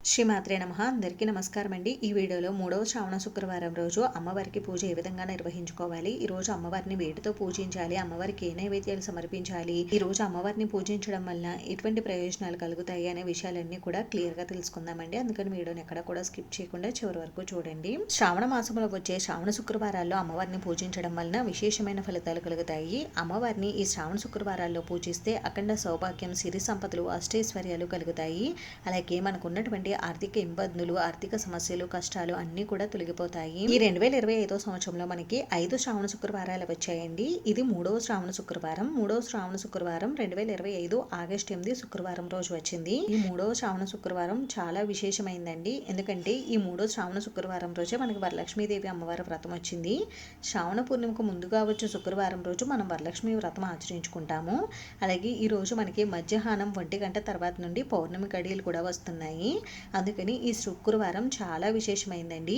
శ్రీమాత్రే నమః. అందరికీ నమస్కారం అండి. ఈ వీడియోలో 3వ శ్రావణ శుక్రవారం రోజు అమ్మవారికి పూజ ఏ విధంగా నిర్వహించుకోవాలి, ఈ రోజు అమ్మవారిని వేటితో పూజించాలి, అమ్మవారికి ఏ నైవేద్యాలు సమర్పించాలి, ఈ రోజు అమ్మవారిని పూజించడం వల్ల ఎటువంటి ప్రయోజనాలు కలుగుతాయి అనే విషయాలన్నీ కూడా క్లియర్ గా తెలుసుకుందామండి. అందుకని వీడియోని ఎక్కడ కూడా స్కిప్ చేయకుండా చివరి వరకు చూడండి. శ్రావణ మాసంలో వచ్చే శ్రావణ శుక్రవారాల్లో అమ్మవారిని పూజించడం వలన విశేషమైన ఫలితాలు కలుగుతాయి. అమ్మవారిని ఈ శ్రావణ శుక్రవారాల్లో పూజిస్తే అఖండ సౌభాగ్యం, సిరి సంపదలు, అష్టైశ్వర్యాలు కలుగుతాయి. అలాగే మనకున్నటువంటి ఆర్థిక ఇబ్బందులు, ఆర్థిక సమస్యలు, కష్టాలు అన్నీ కూడా తొలగిపోతాయి. ఈ 2025 సంవత్సరంలో మనకి 5 శ్రావణ శుక్రవారాలు వచ్చాయండి. ఇది 3వ శ్రావణ శుక్రవారం. 3వ శ్రావణ శుక్రవారం 2025 ఆగస్టు 8 శుక్రవారం రోజు వచ్చింది. ఈ 3వ శ్రావణ శుక్రవారం చాలా విశేషమైందండి. ఎందుకంటే ఈ 3వ శ్రావణ శుక్రవారం రోజే మనకి వరలక్ష్మీదేవి అమ్మవారి వ్రతం వచ్చింది. శ్రావణ పూర్ణిమకు ముందుగా వచ్చే శుక్రవారం రోజు మనం వరలక్ష్మి వ్రతం ఆచరించుకుంటాము. అలాగే ఈ రోజు మనకి మధ్యాహ్నం 1 గంట తర్వాత నుండి పౌర్ణమి గడియలు కూడా వస్తున్నాయి. అందుకని ఈ శుక్రవారం చాలా విశేషమైందండి.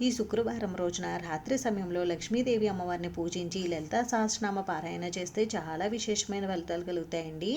ఈ శుక్రవారం రోజున రాత్రి సమయంలో లక్ష్మీదేవి అమ్మవారిని పూజించి లలితా సహస్రనామ పారాయణ చేస్తే చాలా విశేషమైన ఫలితాలు కలుగుతాయండి.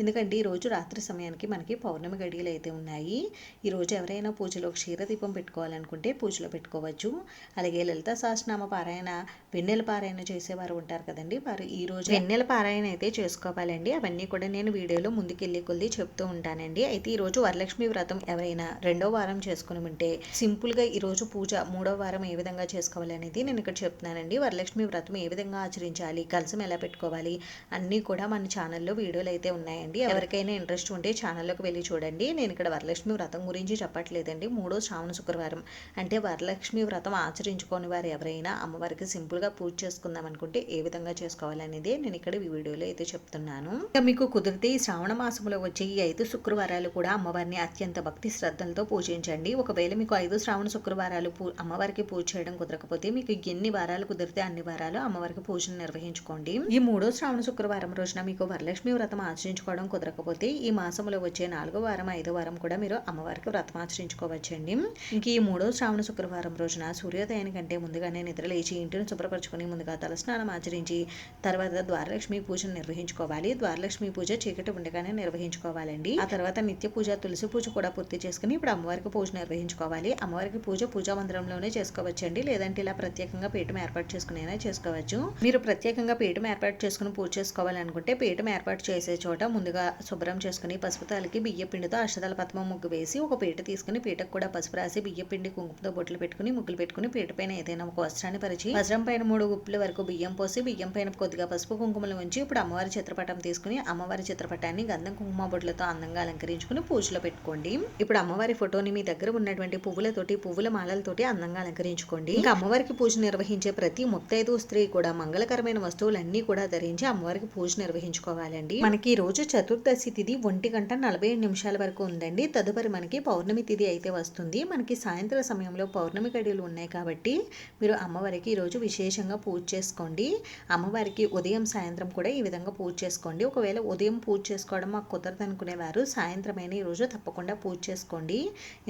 ఎందుకంటే ఈ రోజు రాత్రి సమయానికి మనకి పౌర్ణమి గడియలు అయితే ఉన్నాయి. ఈ రోజు ఎవరైనా పూజలో క్షీరదీపం పెట్టుకోవాలనుకుంటే పూజలో పెట్టుకోవచ్చు. అలాగే లలితా సహస్రనామ పారాయణ, వెన్నెల పారాయణ చేసేవారు ఉంటారు కదండి, వారు ఈ రోజు వెన్నెల పారాయణ అయితే చేసుకోవాలండి. అవన్నీ కూడా నేను వీడియోలో ముందుకెళ్ళి కొద్ది చెప్తూ ఉంటానండి. అయితే ఈ రోజు వరలక్ష్మి వ్రతం ఎవరైనా 2వ వారం చేసుకుని ఉంటే సింపుల్గా ఈరోజు పూజ 3వ వారం ఏ విధంగా చేసుకోవాలి అనేది నేను ఇక్కడ చెప్తున్నానండి. వరలక్ష్మి వ్రతం ఏ విధంగా ఆచరించాలి, కలసం ఎలా పెట్టుకోవాలి అన్నీ కూడా మన ఛానల్లో వీడియోలు అయితే ఉన్నాయండి. ఎవరికైనా ఇంట్రెస్ట్ ఉంటే ఛానల్లోకి వెళ్ళి చూడండి. నేను ఇక్కడ వరలక్ష్మి వ్రతం గురించి చెప్పట్లేదండి. 3వ శ్రావణ శుక్రవారం అంటే వరలక్ష్మి వ్రతం ఆచరించుకోని వారు ఎవరైనా అమ్మవారికి సింపుల్గా పూజ చేసుకుందాం అనుకుంటే ఏ విధంగా చేసుకోవాలనేది నేను ఇక్కడ ఈ వీడియోలో అయితే చెప్తున్నాను. ఇక మీకు కుదిరితే ఈ శ్రావణ మాసంలో వచ్చే ఈ 5 శుక్రవారాలు కూడా అమ్మవారిని అత్యంత భక్తి శ్రద్ధలతో పూజించండి. ఒకవేళ మీకు 5 శ్రావణ శుక్రవారాలు అమ్మవారికి పూజ చేయడం కుదరకపోతే మీకు ఎన్ని వారాలు కుదిరితే అన్ని వారాలు అమ్మవారికి పూజను నిర్వహించుకోండి. ఈ 3వ శ్రావణ శుక్రవారం రోజున మీకు వరలక్ష్మి వ్రతం ఆచరించుకోవడం కుదరకపోతే ఈ మాసంలో వచ్చే 4వ వారం 5వ వారం కూడా మీరు అమ్మవారికి వ్రతం ఆచరించుకోవచ్చండి. ఇంక ఈ 3వ శ్రావణ శుక్రవారం రోజున సూర్యోదయానికంటే ముందుగానే నిద్రలేచి ఇంటిని శుభ్రపరచుకుని ముందుగా తలస్నానం ఆచరించి తర్వాత ద్వారలక్ష్మి పూజను నిర్వహించుకోవాలి. ద్వారలక్ష్మి పూజ చీకటి ఉండగానే నిర్వహించుకోవాలండి. ఆ తర్వాత నిత్య పూజ, తులసి పూజ కూడా పూర్తి చేసుకుని ఇప్పుడు అమ్మవారికి పూజ నిర్వహించుకోవాలి. అమ్మవారికి పూజా మందిరంలోనే చేసుకోవచ్చండి. లేదంటే ఇలా ప్రత్యేకంగా పీఠం ఏర్పాటు చేసుకునైనా చేసుకోవచ్చు. మీరు ప్రత్యేకంగా పీఠం ఏర్పాటు చేసుకుని పూజ చేసుకోవాలనుకుంటే పీఠం ఏర్పాటు చేసే చోట ముందుగా శుభ్రం చేసుకుని పసుపు తాలికి బియ్య పిండితో అష్టదళ పద్మం ముగ్గు వేసి ఒక పీట తీసుకుని పీటకు కూడా పసుపు రాసి బియ్య పిండి కుంకుమతో బొట్లు పెట్టుకుని ముగ్గులు పెట్టుకుని పీట పైన ఏదైనా ఒక వస్త్రాన్ని పరిచి వస్త్రం పైన 3 గుప్పుల వరకు బియ్యం పోసి బియ్యం పైన కొద్దిగా పసుపు కుంకుమలు ఉంచి ఇప్పుడు అమ్మవారి చిత్రపటం తీసుకుని అమ్మవారి చిత్రపటాన్ని గంధం కుంకుమ బొట్లతో అందంగా అలంకరించుకుని పూజలో పెట్టుకోండి. ఇప్పుడు అమ్మవారి ఫోటోని మీ దగ్గర ఉన్నటువంటి పువ్వులతోటి, పువ్వుల మాలలతోటి అందంగా అలంకరించుకోండి. ఇంకా అమ్మవారికి పూజ నిర్వహించే ప్రతి ముత్తైదు స్త్రీ కూడా మంగళకరమైన వస్తువులన్నీ కూడా ధరించి అమ్మవారికి పూజ నిర్వహించుకోవాలండి. మనకి ఈ రోజు చతుర్దశి తిథి 1:47 వరకు ఉందండి. తదుపరి మనకి పౌర్ణమి తిథి అయితే వస్తుంది. మనకి సాయంత్రం సమయంలో పౌర్ణమి గడియలు ఉన్నాయి కాబట్టి మీరు అమ్మవారికి ఈరోజు విశేషంగా పూజ చేసుకోండి. అమ్మవారికి ఉదయం సాయంత్రం కూడా ఈ విధంగా పూజ చేసుకోండి. ఒకవేళ ఉదయం పూజ చేసుకోవడం మాకు కుదరదు అనుకునేవారు సాయంత్రమైన ఈరోజు తప్పకుండా పూజ చేసుకోండి.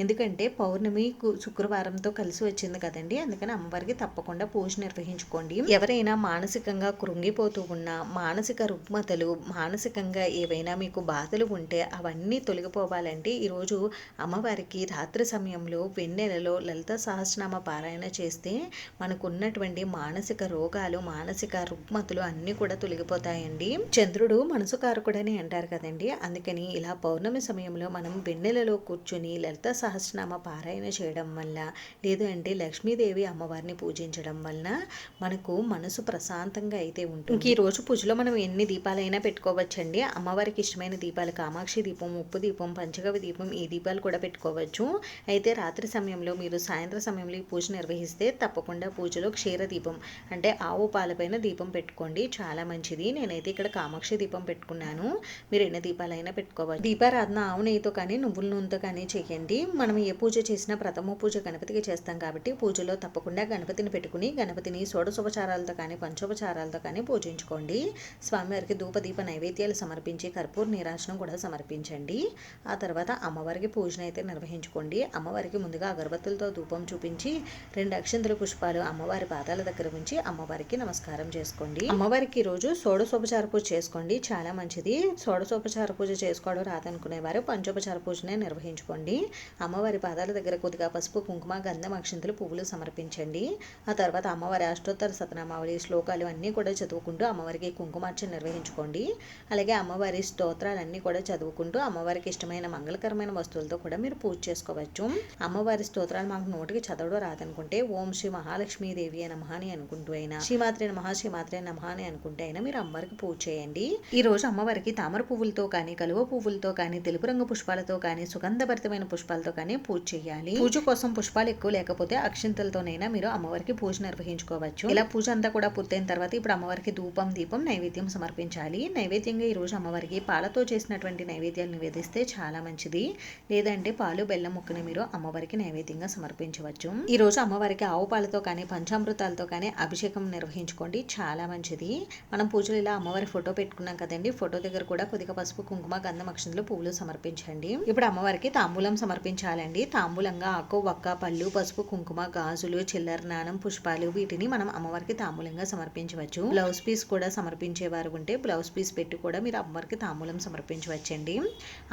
ఎందుకంటే పౌర్ణమి శుక్రవారంతో కలిసి వచ్చింది కదండి, అందుకని అమ్మవారికి తప్పకుండా పూజ నిర్వహించుకోండి. ఎవరైనా మానసికంగా కృంగిపోతూ ఉన్నా, మానసిక రుగ్మతలు, మానసికంగా ఏవైనా మీకు బాధలు ఉంటే అవన్నీ తొలగిపోవాలంటే ఈరోజు అమ్మవారికి రాత్రి సమయంలో వెన్నెలలో లలిత సహస్రనామ పారాయణ చేస్తే మనకు ఉన్నటువంటి మానసిక రోగాలు, మానసిక రుగ్మతలు అన్నీ కూడా తొలగిపోతాయండి. చంద్రుడు మనసు కారకుడని అంటారు కదండి, అందుకని ఇలా పౌర్ణమి సమయంలో మనం వెన్నెలలో కూర్చొని లలిత సహస్రనామ పారాయణ చేయడం వల్ల, లేదు అంటే లక్ష్మీదేవి అమ్మవారిని పూజించడం వలన మనకు మనసు ప్రశాంతంగా అయితే ఉంటుంది. ఈ రోజు పూజలో మనం ఎన్ని దీపాలైనా పెట్టుకోవచ్చండి. అమ్మవారికి ఇష్టమైన దీపాలు కామాక్షి దీపం, ఉప్పు దీపం, పంచగవి దీపం, ఈ దీపాలు కూడా పెట్టుకోవచ్చు. అయితే రాత్రి సమయంలో మీరు సాయంత్రం సమయంలో ఈ పూజ నిర్వహిస్తే తప్పకుండా పూజలో క్షీర దీపం అంటే ఆవు పాలపైన దీపం పెట్టుకోండి, చాలా మంచిది. నేనైతే ఇక్కడ కామాక్షి దీపం పెట్టుకున్నాను. మీరు ఎన్ని దీపాలైనా పెట్టుకోవచ్చు. దీపారాధన ఆవు నెయ్యితో కానీ నువ్వుల నూనెతో కానీ చేయండి. మనం ఏ పూజ చేసినా ప్రథమ పూజ గణపతికి చేస్తాం కాబట్టి పూజలో తప్పకుండా గణపతిని పెట్టుకుని గణపతిని షోడశోపచారాలతో కానీ పంచోపచారాలతో కానీ పూజించుకోండి. స్వామివారికి ధూపదీప నైవేద్యాలు సమర్పించి కర్పూర నీరాజనం కూడా సమర్పించండి. ఆ తర్వాత అమ్మవారికి పూజను అయితే నిర్వహించుకోండి. అమ్మవారికి ముందుగా అగరబత్తులతో ధూపం చూపించి 2 అక్షంతల పుష్పాలు అమ్మవారి పాదాల దగ్గర ఉంచి అమ్మవారికి నమస్కారం చేసుకోండి. అమ్మవారికి రోజు షోడశోపచార పూజ చేసుకోండి, చాలా మంచిది. షోడశోపచార పూజ చేసుకోవడం రాదనుకునేవారు పంచోపచార పూజనే నిర్వహించుకోండి. నిర్వహించుకోండి. అమ్మవారి పాదాల దగ్గర కొద్దిగా పసుపు, కుంకుమ, గంధం, అక్షింతలు, పువ్వులు సమర్పించండి. ఆ తర్వాత అమ్మవారి అష్టోత్తర శతనామావళి శ్లోకాలు అన్నీ కూడా చదువుకుంటూ అమ్మవారికి కుంకుమార్చన నిర్వహించుకోండి. అలాగే అమ్మవారి స్తోత్రాలన్నీ కూడా చదువుకుంటూ అమ్మవారికి ఇష్టమైన మంగళకరమైన వస్తువులతో కూడా మీరు పూజ చేసుకోవచ్చు. అమ్మవారి స్తోత్రాలు మాకు నోటికి చదవడం రాదనుకుంటే ఓం శ్రీ మహాలక్ష్మీదేవి నమః అని అనుకుంటూ అయినా, శ్రీమాత్రే నమః శ్రీమాత్రే నమః అని అనుకుంటే అయినా మీరు అమ్మవారికి పూజ చేయండి. ఈ రోజు అమ్మవారికి తామర పువ్వులతో కానీ, కలువ పువ్వులతో కానీ, తెలుపు రంగు పుష్పాలతో కానీ, సుగంధభరితమైన పుష్పాలతో కానీ పూజ చేయాలి. పూజ కోసం పుష్పాలు ఎక్కువ లేకపోతే అక్షింతలతోనైనా మీరు అమ్మవారికి పూజ నిర్వహించుకోవచ్చు. ఇలా పూజ అంతా కూడా పూర్తయిన తర్వాత ఇప్పుడు అమ్మవారికి ధూపం, దీపం, నైవేద్యం సమర్పించాలి. నైవేద్యంగా ఈ రోజు అమ్మవారికి పాలతో చేసినటువంటి నైవేద్యాలు నివేదిస్తే చాలా మంచిది. లేదంటే పాలు, బెల్లం ముక్కని మీరు అమ్మవారికి నైవేద్యంగా సమర్పించవచ్చు. ఈ రోజు అమ్మవారికి ఆవు పాలతో కానీ, పంచామృతాలతో కానీ అభిషేకం నిర్వహించుకోండి, చాలా మంచిది. మనం పూజలు ఇలా అమ్మవారి ఫోటో పెట్టుకున్నాం కదండి, ఫోటో దగ్గర కూడా కొద్దిగా పసుపు, కుంకుమ, గంధం, అక్షింతలు, పువ్వులు సమర్పించండి. ఇప్పుడు అమ్మవారికి తాంబూలం సమర్పించాలండి. తాంబూలంగా ఆకు, వక్క, పళ్ళు, పసుపు, కుంకుమ, గాజులు, చిల్లర నాణం, పుష్పాలు వీటిని మనం అమ్మవారికి తాంబూలంగా సమర్పించవచ్చు. బ్లౌజ్ పీస్ కూడా సమర్పించేవారు ఉంటే బ్లౌజ్ పీస్ పెట్టి కూడా మీరు అమ్మవారికి తాంబూలం సమర్పించవచ్చండి.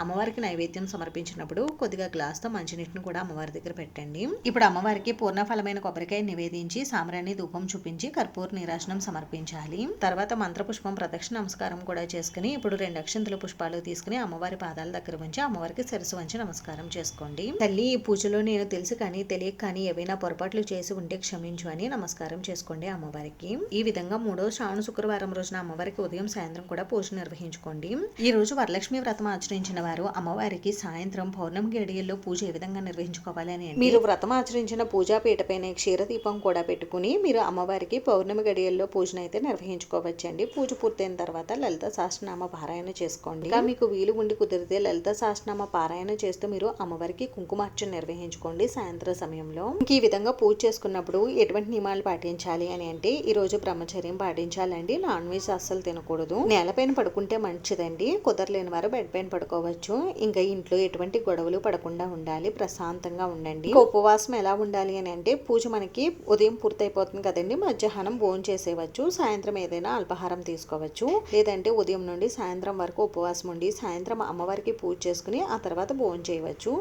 అమ్మవారికి నైవేద్యం సమర్పించినప్పుడు కొద్దిగా గ్లాస్తో మంచినీటిని కూడా అమ్మవారి దగ్గర పెట్టండి. ఇప్పుడు అమ్మవారికి పూర్ణఫలమైన కొబ్బరికాయ నివేదించి సాంబ్రాణి ధూపం చూపించి కర్పూర నీరాజనం సమర్పించాలి. తర్వాత మంత్రపుష్పం ప్రదక్షిణ నమస్కారం కూడా చేసుకుని ఇప్పుడు 2 అక్షంతల పుష్పాలు తీసుకుని అమ్మవారి పాదాల దగ్గర ఉంచి అమ్మవారికి శిరస్సు వంచి నమస్కారం చేసుకోండి. తల్లి, ఈ పూజలో నేను తెలిసి కానీ తెలియక కానీ ఏవైనా పొరపాట్లు చేసి ఉంటే క్షమించు అని నమస్కారం చేసుకోండి అమ్మవారికి. ఈ విధంగా 3వ శ్రావణ శుక్రవారం రోజున అమ్మవారికి ఉదయం సాయంత్రం కూడా పూజ నిర్వహించుకోండి. ఈ రోజు వరలక్ష్మి వ్రతం ఆచరించిన వారు అమ్మవారికి సాయంత్రం పౌర్ణమి గడియల్లో పూజ ఏ విధంగా నిర్వహించుకోవాలి అని మీరు వ్రతం ఆచరించిన పూజా పీఠపైన క్షీరదీపం కూడా పెట్టుకుని మీరు అమ్మవారికి పౌర్ణమి గడియల్లో పూజను అయితే నిర్వహించుకోవచ్చండి. పూజ పూర్తయిన తర్వాత లలిత సహస్రనామ పారాయణ చేసుకోండి. ఇంకా మీకు వీలు ఉండి కుదిరితే లలిత సహస్రనామ పారాయణ చేస్తూ మీరు అమ్మవారికి కుంకుమార్చన నిర్వహించుకోండి సాయంత్రం సమయంలో. ఈ విధంగా పూజ చేసుకున్నప్పుడు ఎటువంటి నియమాలు పాటించాలి అని అంటే ఈ రోజు బ్రహ్మచర్యం పాటించాలండి. నాన్ వెజ్ అస్సలు తినకూడదు. నేలపైన పడుకుంటే మంచిదండి. కుదరలేని వారు బెడ్ పైన పడుకోవచ్చు. ఇంకా ఇంట్లో ఎటువంటి గొడవలు పడకుండా ఉండాలి, ప్రశాంతంగా ఉండండి. ఉపవాసం ఎలా ఉండాలి అని అంటే పూజ మనకి ఉదయం పూర్తయిపోతుంది కదండి, మధ్యాహ్నం భోజనం చేసేవచ్చు, సాయంత్రం ఏదైనా అల్పాహారం తీసుకోవచ్చు. లేదంటే ఉదయం నుండి సాయంత్రం వరకు ఉపవాసం ఉండి సాయంత్రం అమ్మవారికి పూజ చేసుకుని ఆ తర్వాత భోజనం చేయవచ్చు.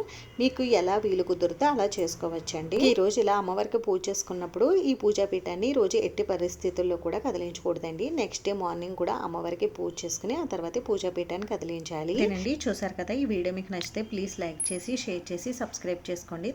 మీకు ఎలా వీలు కుదిరితే అలా చేసుకోవచ్చండి. ఈ రోజు ఇలా అమ్మవారికి పూజ చేసుకున్నప్పుడు ఈ పూజా పీఠాన్ని ఈ రోజు ఎట్టి పరిస్థితుల్లో కూడా కదిలించకూడదండి. నెక్స్ట్ డే మార్నింగ్ కూడా అమ్మవారికి పూజ చేసుకుని ఆ తర్వాత పూజా పీఠాన్ని కదిలించాలి. చూసారు కదా, ఈ వీడియో మీకు నచ్చితే ప్లీజ్ లైక్ చేసి, షేర్ చేసి, సబ్స్క్రైబ్ చేసుకోండి.